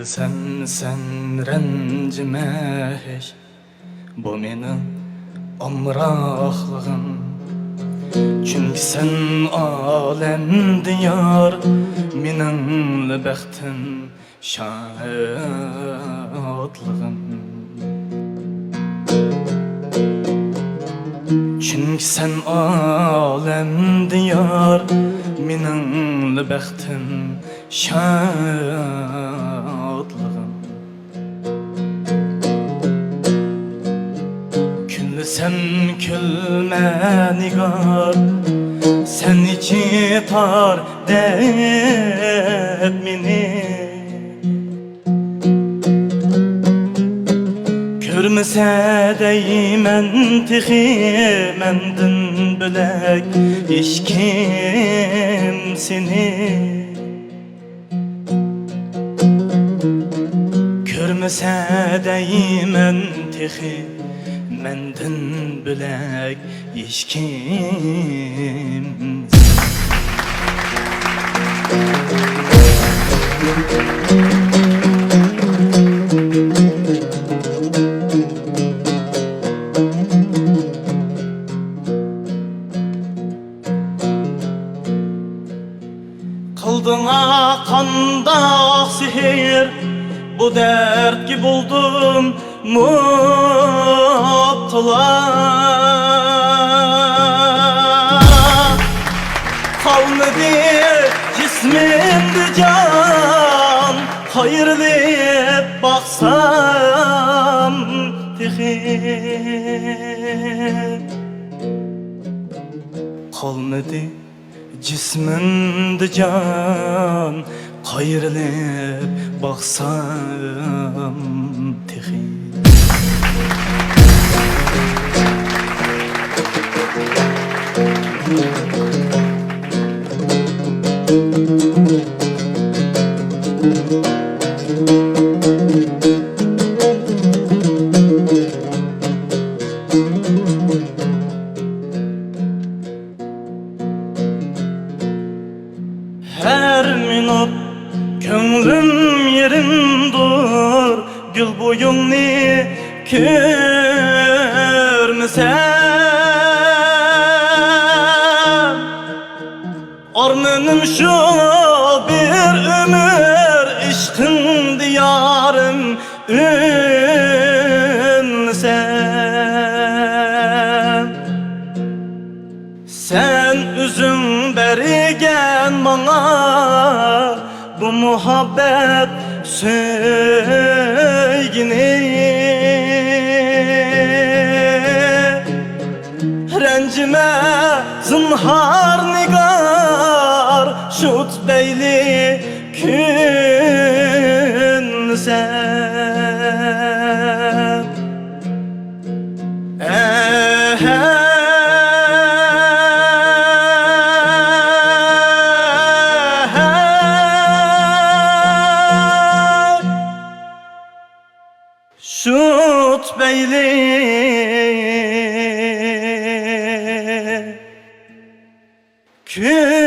Sen rencime hiç, bu menin omraqlığım. Çünkü sen alem diyar, menin bəxtim, şadlığım. Çünkü sen alem diyar, menin bəxtim, şadlığım. Sen külme nigar, sen içi tar dep meni. Görmese deymen tixi mendin bilek hiç kim seni. Görmese deymen tixi mendin bilek hiç kim. Kıldığına kandaq sihir, bu dert ki buldum mutlak. Kalmadı cismimde can, hayırlı baksam tixi. Kalmadı cismimde can, qayrilib baxsam tixi. Her minut könglim yerim dur, gül boyumni körmesem. Armanım şu bir ömür, işkın diyarım ünlesem. Sen üzüm berigen bana bu muhabbet söygini. Rencime zinhar nigar, şut beyli künsen. Şut beyli künsen.